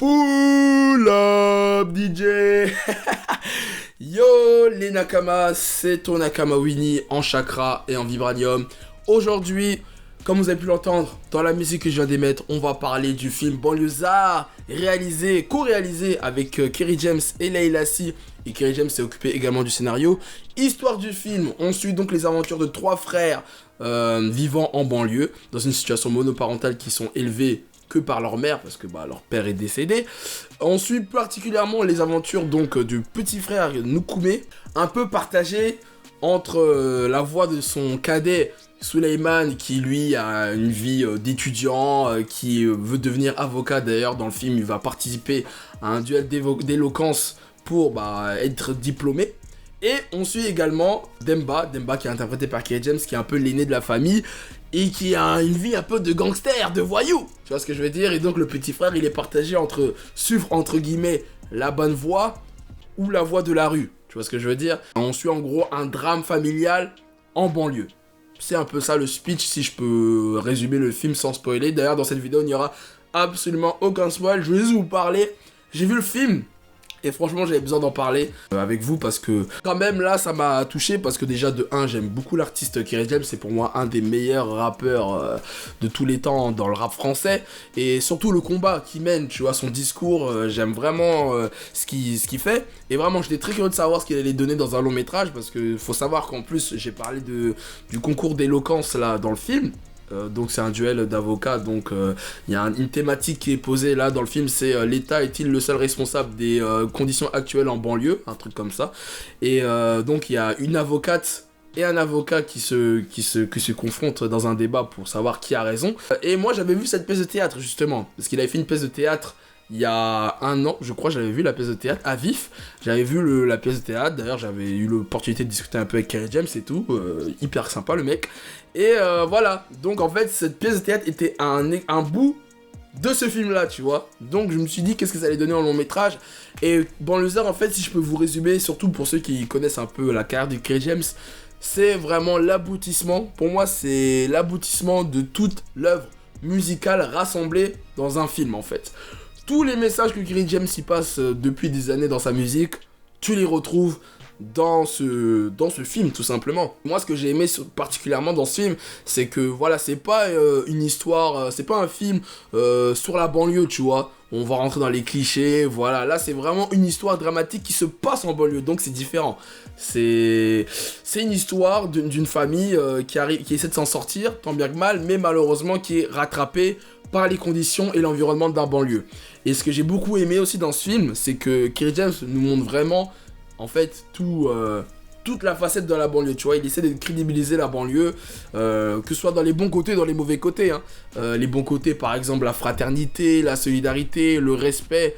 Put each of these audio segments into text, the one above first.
Pull up DJ. Yo les Nakamas, c'est ton Nakama Winnie en chakra et en vibranium. Aujourd'hui, comme vous avez pu l'entendre dans la musique que je viens d'émettre, on va parler du film Banlieusard, co-réalisé avec Kerry James et Leila C. Et Kerry James s'est occupé également du scénario. Histoire du film, on suit donc les aventures de trois frères vivant en banlieue, dans une situation monoparentale qui sont élevés que par leur mère, parce que leur père est décédé. On suit particulièrement les aventures donc du petit frère Nkoumé, un peu partagé entre la voix de son cadet Suleiman, qui lui a une vie d'étudiant, qui veut devenir avocat. D'ailleurs dans le film il va participer à un duel d'éloquence pour être diplômé. Et on suit également Demba qui est interprété par Kerry James, qui est un peu l'aîné de la famille et qui a une vie un peu de gangster, de voyou, tu vois ce que je veux dire. Et donc le petit frère il est partagé entre suivre entre guillemets la bonne voie ou la voie de la rue, tu vois ce que je veux dire. On suit en gros un drame familial en banlieue. C'est un peu ça le speech, si je peux résumer le film sans spoiler. D'ailleurs dans cette vidéo il n'y aura absolument aucun spoil, je vais juste vous parler. J'ai vu le film et franchement j'avais besoin d'en parler avec vous, parce que quand même là ça m'a touché, parce que déjà de 1 j'aime beaucoup l'artiste Kerry James, c'est pour moi un des meilleurs rappeurs de tous les temps dans le rap français, et surtout le combat qu'il mène, tu vois, son discours, j'aime vraiment ce qu'il fait, et vraiment j'étais très curieux de savoir ce qu'il allait donner dans un long métrage, parce que faut savoir qu'en plus j'ai parlé du concours d'éloquence là dans le film. Donc c'est un duel d'avocats, donc il y a une thématique qui est posée là dans le film, c'est l'État est-il le seul responsable des conditions actuelles en banlieue, un truc comme ça. Et donc il y a une avocate et un avocat qui se confrontent dans un débat pour savoir qui a raison. Et moi j'avais vu cette pièce de théâtre justement, parce qu'il avait fait une pièce de théâtre il y a 1 an, je crois, j'avais vu la pièce de théâtre à Vif. J'avais vu la pièce de théâtre, d'ailleurs j'avais eu l'opportunité de discuter un peu avec Kerry James et tout, hyper sympa le mec. Et voilà, donc en fait cette pièce de théâtre était un bout de ce film là, tu vois. Donc je me suis dit qu'est-ce que ça allait donner en long métrage. Et Banlieusard, en fait, si je peux vous résumer, surtout pour ceux qui connaissent un peu la carrière de Kerry James, c'est vraiment l'aboutissement, pour moi c'est l'aboutissement de toute l'œuvre musicale rassemblée dans un film en fait. Tous les messages que Kerry James y passe depuis des années dans sa musique, tu les retrouves dans ce film tout simplement. Moi ce que j'ai aimé particulièrement dans ce film, c'est que voilà, c'est pas une histoire, c'est pas un film sur la banlieue, tu vois. On va rentrer dans les clichés, voilà. Là c'est vraiment une histoire dramatique qui se passe en banlieue, donc c'est différent. C'est une histoire d'une famille qui essaie de s'en sortir, tant bien que mal, mais malheureusement qui est rattrapée par les conditions et l'environnement d'un banlieue. Et ce que j'ai beaucoup aimé aussi dans ce film, c'est que Kerry James nous montre vraiment, en fait, toute la facette de la banlieue, tu vois. Il essaie de crédibiliser la banlieue, que ce soit dans les bons côtés, dans les mauvais côtés, hein. Les bons côtés, par exemple, la fraternité, la solidarité, le respect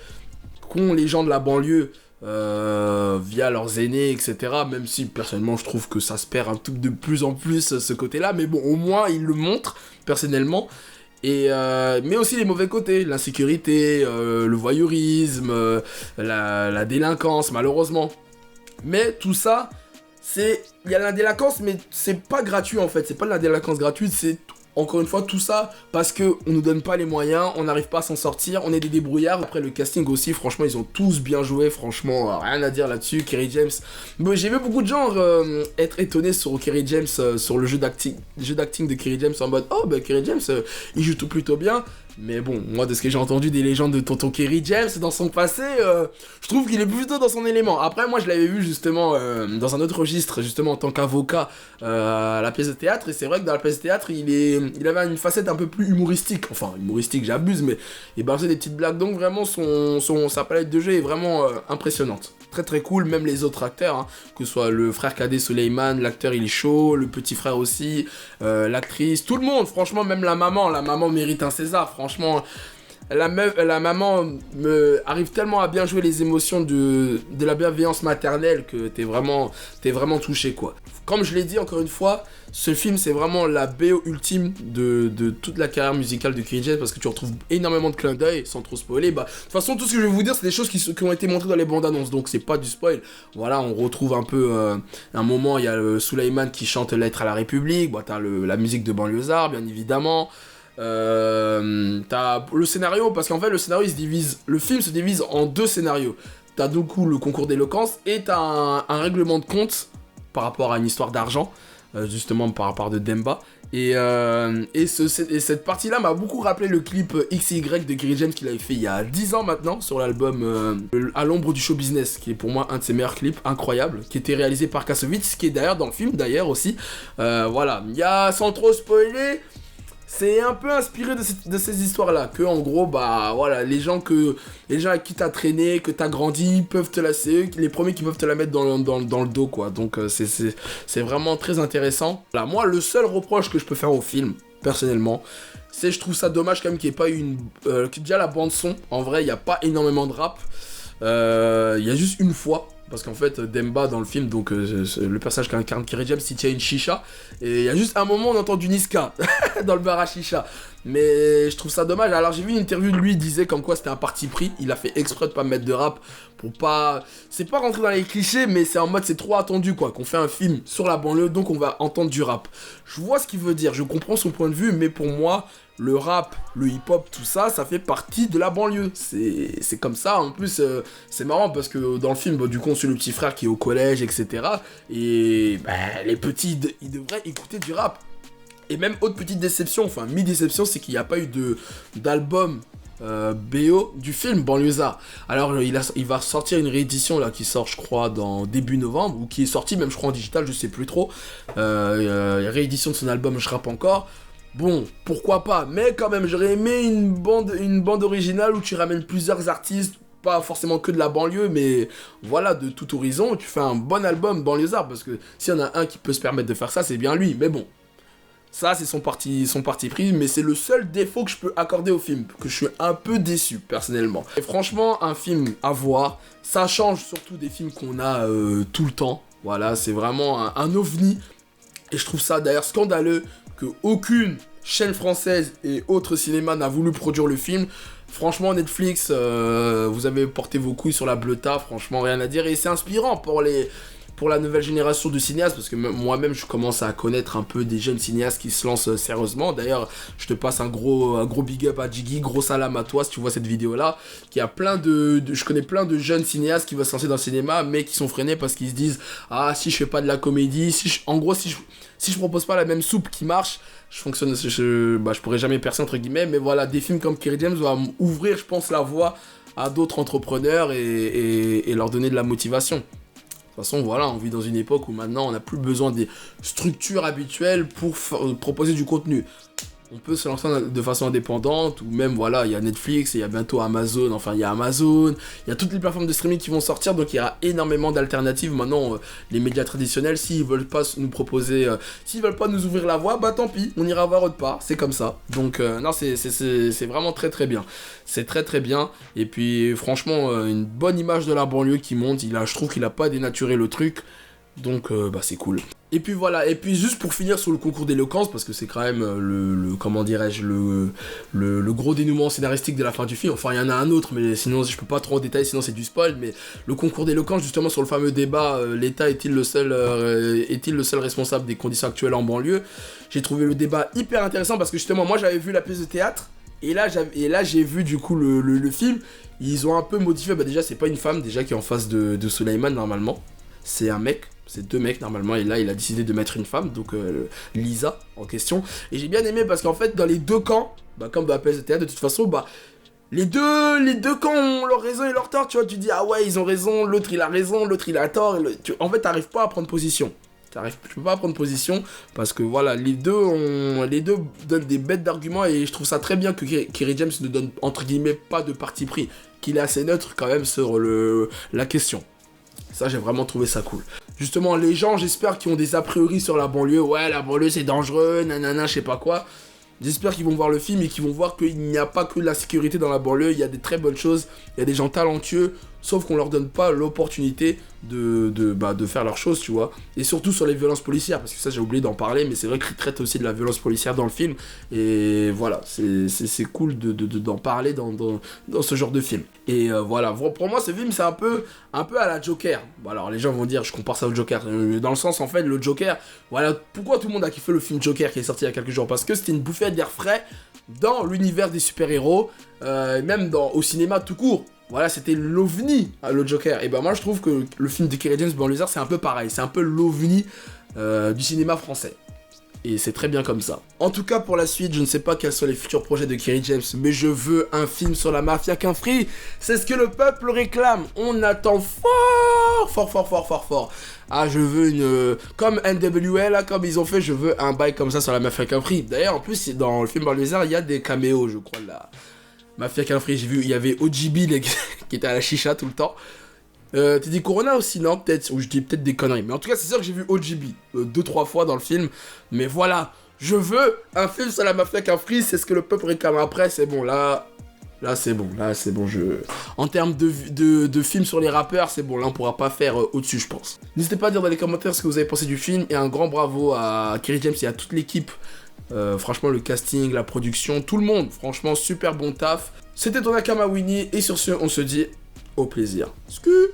qu'ont les gens de la banlieue via leurs aînés, etc. Même si, personnellement, je trouve que ça se perd un tout de plus en plus, ce côté-là. Mais bon, au moins, il le montre, personnellement. Et mais aussi les mauvais côtés, l'insécurité, le voyeurisme, la délinquance malheureusement. Mais tout ça, il y a la délinquance, mais c'est pas gratuit en fait, c'est pas de la délinquance gratuite, c'est encore une fois tout ça parce que on nous donne pas les moyens, on n'arrive pas à s'en sortir, on est des débrouillards. Après le casting aussi, franchement ils ont tous bien joué, franchement rien à dire là-dessus. Kerry James, bon, j'ai vu beaucoup de gens être étonnés sur Kerry James, sur le jeu d'acting de Kerry James, en mode oh Kerry James il joue tout plutôt bien. Mais bon, moi de ce que j'ai entendu des légendes de tonton Kerry James dans son passé, je trouve qu'il est plutôt dans son élément. Après moi je l'avais vu justement dans un autre registre, justement en tant qu'avocat à la pièce de théâtre. Et c'est vrai que dans la pièce de théâtre il avait une facette un peu plus humoristique. Enfin humoristique j'abuse, mais il balançait des petites blagues. Donc vraiment sa palette de jeu est vraiment impressionnante. Très très cool, même les autres acteurs, hein, que ce soit le frère cadet Suleiman, l'acteur il est chaud, le petit frère aussi, l'actrice, tout le monde, franchement, même la maman mérite un César, franchement. La maman arrive tellement à bien jouer les émotions de la bienveillance maternelle que t'es vraiment touché, quoi. Comme je l'ai dit encore une fois, ce film c'est vraiment la BO ultime de toute la carrière musicale de Kerry James, parce que tu retrouves énormément de clins d'œil, sans trop spoiler. De toute façon tout ce que je vais vous dire c'est des choses qui ont été montrées dans les bandes annonces, donc c'est pas du spoil. Voilà, on retrouve un peu un moment, il y a Suleiman qui chante Lettre à la République, t'as la musique de Banlieusard bien évidemment. T'as le scénario, parce qu'en fait le film se divise en deux scénarios. T'as du coup le concours d'éloquence et t'as un règlement de compte par rapport à une histoire d'argent, justement par rapport de Demba. Et cette partie-là m'a beaucoup rappelé le clip XY de Kerry James qu'il avait fait il y a 10 ans maintenant sur l'album À l'ombre du show business, qui est pour moi un de ses meilleurs clips, incroyable, qui était réalisé par Kassovitz, qui est d'ailleurs dans le film d'ailleurs aussi. Voilà, il y a, sans trop spoiler, c'est un peu inspiré de ces histoires-là, que en gros, bah voilà, les gens avec qui t'as traîné, que t'as grandi, peuvent te la, c'est eux les premiers qui peuvent te la mettre dans le dos, quoi. Donc c'est vraiment très intéressant. Là, moi, le seul reproche que je peux faire au film, personnellement, c'est je trouve ça dommage quand même qu'il n'y ait pas eu déjà la bande son, en vrai, il n'y a pas énormément de rap. Il y a juste une fois. Parce qu'en fait, Demba dans le film, donc le personnage qu'incarne Kerry James, il tient une chicha. Et il y a juste un moment, on entend du Niska dans le bar à chicha. Mais je trouve ça dommage. Alors j'ai vu une interview de lui, il disait comme quoi c'était un parti pris. Il a fait exprès de pas mettre de rap pour pas... C'est pas rentrer dans les clichés, mais c'est en mode c'est trop attendu quoi. Qu'on fait un film sur la banlieue, donc on va entendre du rap. Je vois ce qu'il veut dire, je comprends son point de vue, mais pour moi... Le rap, le hip-hop, tout ça, ça fait partie de la banlieue. C'est comme ça. En plus, c'est marrant parce que dans le film, du coup, on suit le petit frère qui est au collège, etc. Et les petits, ils devraient écouter du rap. Et même autre petite déception, enfin mi-déception, c'est qu'il n'y a pas eu d'album BO du film Banlieusard. Alors il va sortir une réédition là qui sort je crois dans début novembre, ou qui est sortie même je crois en digital, je sais plus trop. Réédition de son album Je rappe encore. Bon, pourquoi pas, mais quand même, j'aurais aimé une bande originale où tu ramènes plusieurs artistes, pas forcément que de la banlieue, mais voilà, de tout horizon, tu fais un bon album Banlieusard, parce que s'il y en a un qui peut se permettre de faire ça, c'est bien lui, mais bon. Ça, c'est son parti pris, mais c'est le seul défaut que je peux accorder au film, que je suis un peu déçu, personnellement. Et franchement, un film à voir, ça change surtout des films qu'on a tout le temps. Voilà, c'est vraiment un ovni, et je trouve ça d'ailleurs scandaleux que aucune chaîne française et autres cinémas n'a voulu produire le film. Franchement, Netflix, vous avez porté vos couilles sur la bleuta, franchement, rien à dire. Et c'est inspirant pour la nouvelle génération de cinéastes, parce que moi-même, je commence à connaître un peu des jeunes cinéastes qui se lancent sérieusement. D'ailleurs, je te passe un gros big up à Jiggy, gros salam à toi si tu vois cette vidéo-là. Je connais plein de jeunes cinéastes qui veulent se lancer dans le cinéma, mais qui sont freinés parce qu'ils se disent « Ah, si je fais pas de la comédie, si je propose pas la même soupe qui marche, je pourrais jamais percer entre guillemets. » Mais voilà, des films comme Kerry James vont ouvrir, je pense, la voie à d'autres entrepreneurs et leur donner de la motivation. De toute façon, voilà, on vit dans une époque où maintenant on n'a plus besoin des structures habituelles pour proposer du contenu. On peut se lancer de façon indépendante, ou même, voilà, il y a Netflix, et il y a bientôt Amazon, enfin, il y a Amazon, il y a toutes les plateformes de streaming qui vont sortir, donc il y a énormément d'alternatives. Maintenant, les médias traditionnels, s'ils veulent pas nous proposer, s'ils veulent pas nous ouvrir la voie, bah tant pis, on ira voir autre part, c'est comme ça. Donc, non, c'est vraiment très très bien. C'est très très bien, et puis, franchement, une bonne image de la banlieue qui monte, je trouve qu'il a pas dénaturé le truc, donc, bah c'est cool. Et puis voilà, et puis juste pour finir sur le concours d'éloquence, parce que c'est quand même comment dirais-je, le gros dénouement scénaristique de la fin du film. Enfin, il y en a un autre, mais sinon je peux pas trop en détailler, sinon c'est du spoil. Mais le concours d'éloquence, justement sur le fameux débat, l'État est-il le seul responsable des conditions actuelles en banlieue? J'ai trouvé le débat hyper intéressant parce que justement, moi j'avais vu la pièce de théâtre, et là j'ai vu du coup le film. Ils ont un peu modifié, bah déjà c'est pas une femme déjà qui est en face de Suleiman normalement, c'est un mec. C'est deux mecs normalement, et là il a décidé de mettre une femme, donc Lisa en question. Et j'ai bien aimé parce qu'en fait dans les deux camps, bah, comme dans la pièce de théâtre de toute façon, bah les deux camps ont leur raison et leur tort, tu vois. Tu dis ah ouais ils ont raison, l'autre il a raison, l'autre il a tort, en fait t'arrives pas à prendre position. Tu peux pas prendre position parce que voilà, les deux donnent des bêtes d'arguments, et je trouve ça très bien que Kerry James ne donne entre guillemets pas de parti pris, qu'il est assez neutre quand même sur la question. Ça, j'ai vraiment trouvé ça cool. Justement, les gens, j'espère, qui ont des a priori sur la banlieue, ouais, la banlieue c'est dangereux, nanana, je sais pas quoi. J'espère qu'ils vont voir le film et qu'ils vont voir qu'il n'y a pas que de la sécurité dans la banlieue, il y a des très bonnes choses, il y a des gens talentueux, sauf qu'on leur donne pas l'opportunité de faire leurs choses, tu vois. Et surtout sur les violences policières, parce que ça j'ai oublié d'en parler, mais c'est vrai qu'il traite aussi de la violence policière dans le film, et voilà, c'est cool d'en parler dans ce genre de film. Et voilà, pour moi ce film c'est un peu à la Joker. Bon, alors les gens vont dire je compare ça au Joker, dans le sens en fait le Joker, voilà, pourquoi tout le monde a kiffé le film Joker qui est sorti il y a quelques jours, parce que c'était une bouffée d'air frais dans l'univers des super-héros, même au cinéma tout court. Voilà, c'était l'OVNI, le Joker. Et ben moi je trouve que le film de Kerry James Banlieusard c'est un peu pareil, c'est un peu l'OVNI du cinéma français. Et c'est très bien comme ça. En tout cas, pour la suite, je ne sais pas quels sont les futurs projets de Kerry James, mais je veux un film sur la mafia qu'un free. C'est ce que le peuple réclame. On attend fort. Ah, je veux une... Comme NWA, là, comme ils ont fait, je veux un bail comme ça sur la mafia qu'un free. D'ailleurs, en plus, dans le film Banlieusard, il y a des caméos, je crois, là. Mafia qu'un free, j'ai vu, il y avait OGB qui était à la chicha tout le temps. T'as dit Corona aussi, non? Peut-être, ou je dis peut-être des conneries. Mais en tout cas, c'est sûr que j'ai vu OGB 2-3 fois dans le film. Mais voilà, je veux un film sur la mafia qu'un free, c'est ce que le peuple réclame. Après, c'est bon, là c'est bon, En termes de films sur les rappeurs, c'est bon, là on pourra pas faire au-dessus, je pense. N'hésitez pas à dire dans les commentaires ce que vous avez pensé du film. Et un grand bravo à Kerry James et à toute l'équipe. Franchement, le casting, la production, tout le monde, franchement, super bon taf. C'était ton Nakama Winnie, et sur ce, on se dit au plaisir. Scoop.